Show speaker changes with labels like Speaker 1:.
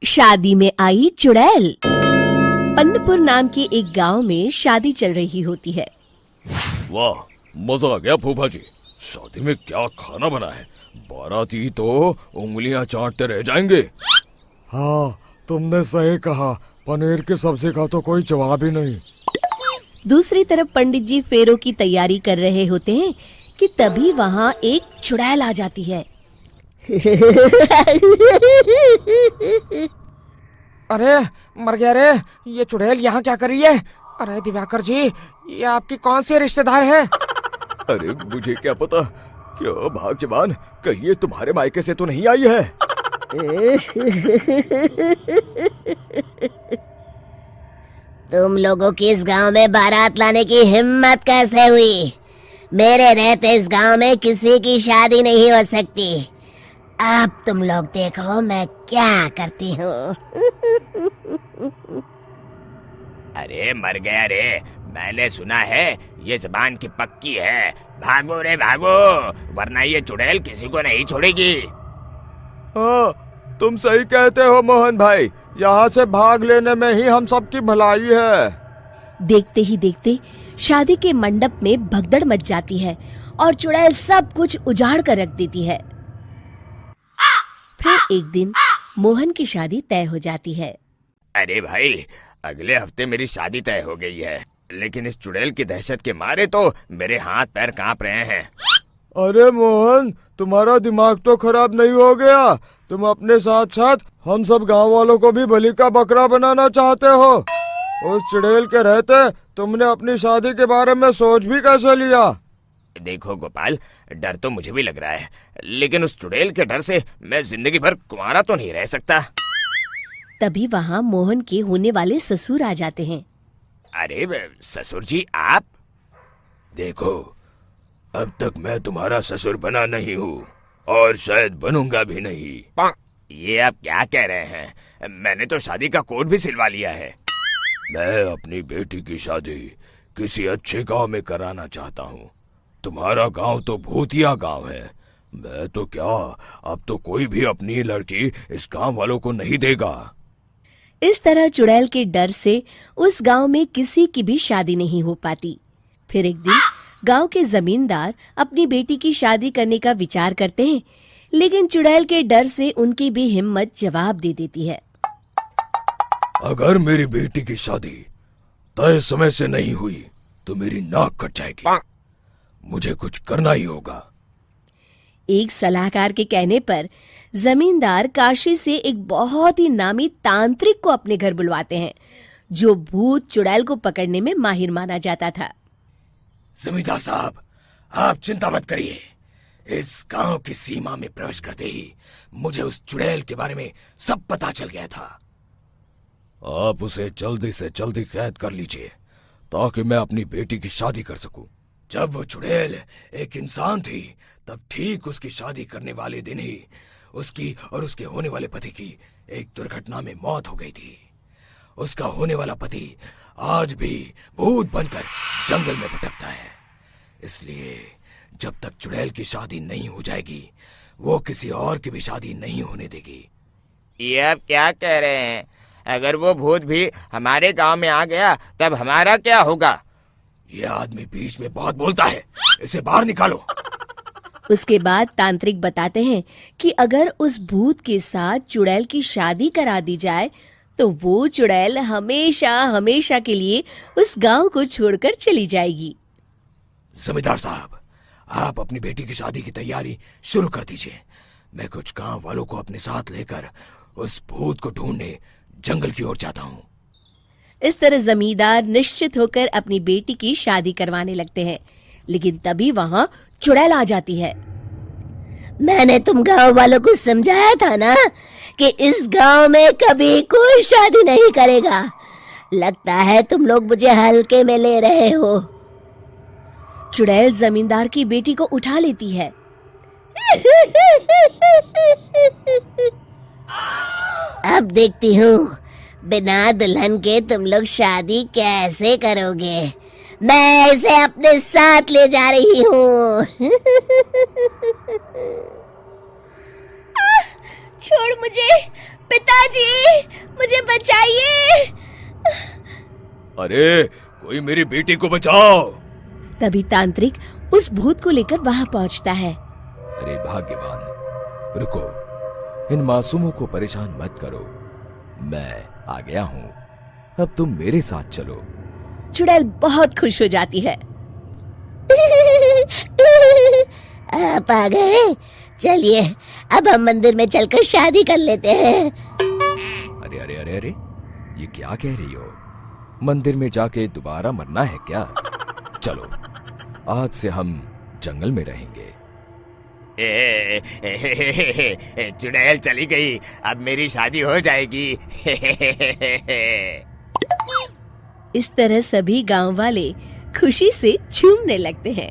Speaker 1: शादी में आई चुड़ैल। पन्नपुर नाम के एक गांव में शादी चल रही होती है।
Speaker 2: वाह, मजा आ गया फूफा जी। शादी में क्या खाना बना है, बाराती तो उंगलियां चाटते रह जाएंगे।
Speaker 3: हाँ, तुमने सही कहा। पनीर की सब्जी का तो कोई जवाब ही नहीं।
Speaker 1: दूसरी तरफ पंडित जी फेरों की तैयारी कर रहे होते हैं कि तभी वहाँ एक चुड़ैल आ जाती है।
Speaker 4: अरे मर गया रे, ये चुड़ैल यहाँ क्या कर रही है? अरे दिवाकर जी, ये आपकी कौन सी रिश्तेदार है?
Speaker 2: अरे मुझे क्या पता, क्या भाग्यवान, कहीं ये तुम्हारे मायके से तो नहीं आई है।
Speaker 5: तुम लोगों की इस गांव में बारात लाने की हिम्मत कैसे हुई? मेरे रहते इस गांव में किसी की शादी नहीं हो सकती। अब तुम लोग देखो मैं क्या करती हूँ।
Speaker 6: अरे मर गया रे, मैंने सुना है ये जबान की पक्की है। भागो रे भागो, वरना ये चुड़ैल किसी को नहीं छोड़ेगी।
Speaker 3: हाँ, तुम सही कहते हो मोहन भाई। यहाँ से भाग लेने में ही हम सबकी भलाई है।
Speaker 1: देखते ही देखते शादी के मंडप में भगदड़ मच जाती है और चुड़ैल सब कुछ उजाड़ कर रख देती है। फिर एक दिन मोहन की शादी तय हो जाती है।
Speaker 6: अरे भाई, अगले हफ्ते मेरी शादी तय हो गई है, लेकिन इस चुड़ैल की दहशत के मारे तो मेरे हाथ पैर कांप रहे हैं।
Speaker 3: अरे मोहन, तुम्हारा दिमाग तो खराब नहीं हो गया? तुम अपने साथ साथ हम सब गांव वालों को भी बलि का बकरा बनाना चाहते हो? उस चुड़ैल के रहते तुमने अपनी शादी के बारे में सोच भी कैसे लिया?
Speaker 6: देखो गोपाल, डर तो मुझे भी लग रहा है, लेकिन उस चुड़ैल के डर से मैं जिंदगी भर कुंवारा तो नहीं रह सकता।
Speaker 1: तभी वहाँ मोहन के होने वाले ससुर आ जाते हैं।
Speaker 6: अरे ससुर जी, आप?
Speaker 2: देखो, अब तक मैं तुम्हारा ससुर बना नहीं हूँ और शायद बनूंगा भी नहीं।
Speaker 6: ये आप क्या कह रहे हैं? मैंने तो शादी का कोड भी सिलवा लिया है।
Speaker 2: मैं अपनी बेटी की शादी किसी अच्छे गांव में कराना चाहता हूँ। तुम्हारा गांव तो भूतिया गांव है। मैं तो क्या, अब तो कोई भी अपनी लड़की इस गांव वालों को नहीं देगा।
Speaker 1: इस तरह चुड़ैल के डर से उस गांव में किसी की भी शादी नहीं हो पाती। फिर एक दिन गांव के जमींदार अपनी बेटी की शादी करने का विचार करते हैं, लेकिन चुड़ैल के डर से उनकी भी हिम्मत जवाब दे देती है।
Speaker 2: अगर मेरी बेटी की शादी तय समय से नहीं हुई तो मेरी नाक कट जाएगी। मुझे कुछ करना ही होगा।
Speaker 1: एक सलाहकार के कहने पर जमींदार काशी से एक बहुत ही नामी तांत्रिक को अपने घर बुलवाते हैं, जो भूत चुड़ैल को पकड़ने में माहिर माना जाता था।
Speaker 2: जमींदार साहब, आप चिंता मत करिए। इस गांव की सीमा में प्रवेश करते ही मुझे उस चुड़ैल के बारे में सब पता चल गया था। आप उसे जल्दी से जल्दी कैद कर लीजिए ताकि मैं अपनी बेटी की शादी कर सकूं। जब वो चुड़ैल एक इंसान थी, तब ठीक उसकी शादी करने वाले दिन ही उसकी और उसके होने वाले पति की एक दुर्घटना में मौत हो गई थी। उसका होने वाला पति आज भी भूत बनकर जंगल में भटकता है। इसलिए जब तक चुड़ैल की शादी नहीं हो जाएगी, वो किसी और की भी शादी नहीं होने देगी।
Speaker 6: ये आप क्या कह रहे हैं? अगर वो भूत भी हमारे गांव में आ गया तब हमारा क्या होगा?
Speaker 2: ये आदमी बीच में बहुत बोलता है, इसे बाहर निकालो।
Speaker 1: उसके बाद तांत्रिक बताते हैं कि अगर उस भूत के साथ चुड़ैल की शादी करा दी जाए तो वो चुड़ैल हमेशा हमेशा के लिए उस गांव को छोड़कर चली जाएगी।
Speaker 2: जमींदार साहब, आप अपनी बेटी की शादी की तैयारी शुरू कर दीजिए। मैं कुछ गांव वालों को अपने साथ लेकर उस भूत को ढूंढने जंगल की ओर जाता हूँ।
Speaker 1: इस तरह जमींदार निश्चित होकर अपनी बेटी की शादी करवाने लगते हैं, लेकिन तभी वहाँ चुड़ैल आ जाती है।
Speaker 5: मैंने तुम गांव वालों को समझाया था ना कि इस गांव में कभी कोई शादी नहीं करेगा। लगता है तुम लोग मुझे हल्के में ले रहे हो।
Speaker 1: चुड़ैल जमींदार की बेटी को उठा लेती है।
Speaker 5: अब देखती हूँ बिना दुल्हन के तुम लोग शादी कैसे करोगे। मैं इसे अपने साथ ले जा रही हूँ।
Speaker 1: छोड़ मुझे, पिताजी, मुझे बचाइए।
Speaker 2: अरे कोई मेरी बेटी को बचाओ।
Speaker 1: तभी तांत्रिक उस भूत को लेकर वहां पहुंचता है।
Speaker 2: अरे भाग्यवान, रुको, इन मासूमों को परेशान मत करो, मैं आ गया हूँ, अब तुम मेरे साथ चलो।
Speaker 1: चुड़ैल बहुत खुश हो जाती है।
Speaker 5: आप आ गए, चलिए अब हम मंदिर में चलकर शादी कर लेते हैं।
Speaker 2: अरे अरे अरे अरे, ये क्या कह रही हो? मंदिर में जाके दोबारा मरना है क्या? चलो, आज से हम जंगल में रहेंगे।
Speaker 6: चुड़ैल चली गई, अब मेरी शादी हो जाएगी।
Speaker 1: इस तरह सभी गांव वाले खुशी से झूमने लगते हैं।